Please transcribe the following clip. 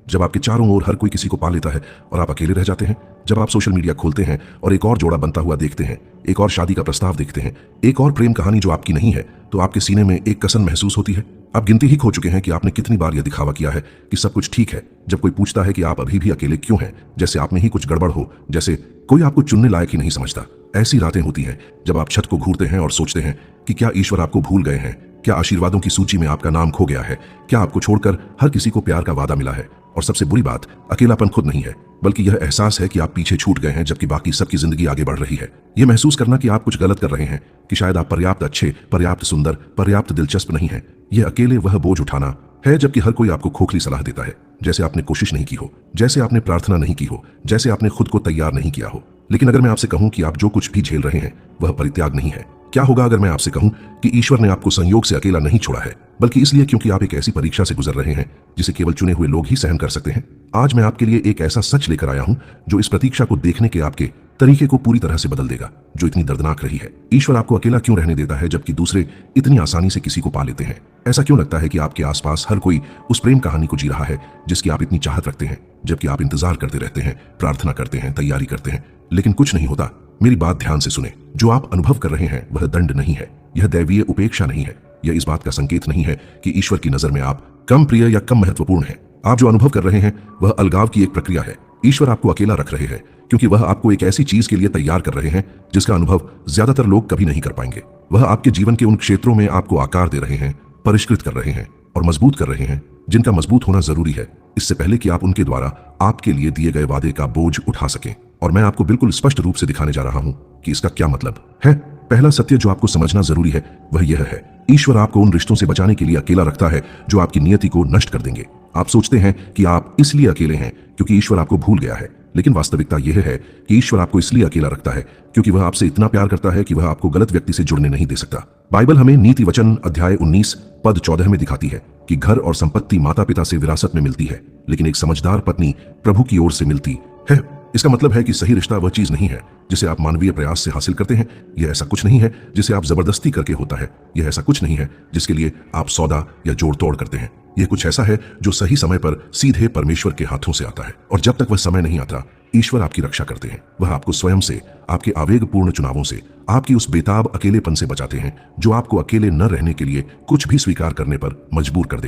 जब आपके चारों ओर हर कोई किसी को पा लेता है और आप अकेले रह जाते हैं, जब आप सोशल मीडिया खोलते हैं और एक और जोड़ा बनता हुआ देखते हैं, एक और शादी का प्रस्ताव देखते हैं, एक और प्रेम कहानी जो आपकी नहीं है, तो आपके सीने में एक कसन महसूस होती है। आप गिनती ही खो चुके हैं कि आपने कितनी बार यह दिखावा किया है कि सब कुछ ठीक है। जब कोई पूछता है कि आप अभी भी अकेले क्यों हैं, जैसे आप में ही कुछ गड़बड़ हो, जैसे कोई आपको चुनने लायक ही नहीं समझता। ऐसी रातें होती हैं जब आप छत को घूरते हैं और सोचते हैं कि क्या ईश्वर आपको भूल गए हैं, क्या आशीर्वादों की सूची में आपका नाम खो गया है, क्या आपको छोड़कर हर किसी को प्यार का वादा मिला है। और सबसे बुरी बात, अकेलापन खुद नहीं है, बल्कि यह एहसास है कि आप पीछे छूट गए हैं जबकि बाकी सबकी जिंदगी आगे बढ़ रही है। यह महसूस करना कि आप कुछ गलत कर रहे हैं, कि शायद आप पर्याप्त अच्छे, पर्याप्त सुंदर, पर्याप्त दिलचस्प नहीं है। यह अकेले वह बोझ उठाना है जबकि हर कोई आपको खोखली सलाह देता है, जैसे आपने कोशिश नहीं की हो, जैसे आपने प्रार्थना नहीं की हो, जैसे आपने खुद को तैयार नहीं किया हो। लेकिन अगर मैं आपसे कहूं कि आप जो कुछ भी झेल रहे हैं वह परित्याग नहीं है। क्या होगा अगर मैं आपसे कहूं कि ईश्वर ने आपको संयोग से अकेला नहीं छोड़ा है, बल्कि इसलिए क्योंकि आप एक ऐसी परीक्षा से गुजर रहे हैं जिसे केवल चुने हुए लोग ही सहन कर सकते हैं। आज मैं आपके लिए एक ऐसा सच लेकर आया हूं जो इस प्रतीक्षा को देखने के आपके तरीके को पूरी तरह से बदल देगा, जो इतनी दर्दनाक रही है। ईश्वर आपको अकेला क्यों रहने देता है जबकि दूसरे इतनी आसानी से किसी को पा लेते हैं? ऐसा क्यों लगता है कि आपके आसपास हर कोई उस प्रेम कहानी को जी रहा है जिसकी आप इतनी चाहत रखते हैं, जबकि आप इंतजार करते रहते हैं, प्रार्थना करते हैं, तैयारी करते हैं, लेकिन कुछ नहीं होता? मेरी बात ध्यान से सुने। जो आप अनुभव कर रहे हैं वह दंड नहीं है, यह दैवीय उपेक्षा नहीं है, यह इस बात का संकेत नहीं है कि ईश्वर की नजर में आप कम प्रिय या कम महत्वपूर्ण हैं। आप जो अनुभव कर रहे हैं वह अलगाव की एक प्रक्रिया है। ईश्वर आपको अकेला रख रहे हैं क्योंकि वह आपको एक ऐसी चीज के लिए तैयार कर रहे हैं जिसका अनुभव ज्यादातर लोग कभी नहीं कर पाएंगे। वह आपके जीवन के उन क्षेत्रों में आपको आकार दे रहे हैं, परिष्कृत कर रहे हैं और मजबूत कर रहे हैं जिनका मजबूत होना जरूरी है, इससे पहले कि आप उनके द्वारा आपके लिए दिए गए वादे का बोझ उठा सकें। और मैं आपको बिल्कुल स्पष्ट रूप से दिखाने जा रहा हूं कि इसका क्या मतलब है। पहला सत्य जो आपको समझना जरूरी है वह यह है, ईश्वर आपको उन रिश्तों से बचाने के लिए अकेला रखता है जो आपकी नियति को नष्ट कर देंगे। आप सोचते हैं कि आप इसलिए अकेले हैं क्योंकि ईश्वर आपको भूल गया है, लेकिन वास्तविकता यह है कि ईश्वर आपको इसलिए अकेला रखता है क्योंकि वह आपसे इतना प्यार करता है कि वह आपको गलत व्यक्ति से जुड़ने नहीं दे सकता। बाइबल हमें नीति वचन अध्याय 19 पद 14 में दिखाती है कि घर और संपत्ति माता पिता से विरासत में मिलती है, लेकिन एक समझदार पत्नी प्रभु की ओर से मिलती है। इसका मतलब है कि सही रिश्ता वह चीज नहीं है जिसे आप मानवीय प्रयास से हासिल करते हैं। यह ऐसा कुछ नहीं है जिसे आप जबरदस्ती करके होता है। यह ऐसा कुछ नहीं है जिसके लिए आप सौदा या जोड़ तोड़ करते हैं। यह कुछ ऐसा है जो सही समय पर सीधे परमेश्वर के हाथों से आता है। और जब तक वह समय नहीं आता, ईश्वर आपकी रक्षा करते हैं। वह आपको स्वयं से, आपके आवेगपूर्ण चुनावों से, आपकी उस बेताब अकेलेपन से बचाते हैं जो आपको अकेले न रहने के लिए कुछ भी स्वीकार करने पर मजबूर कर देगा।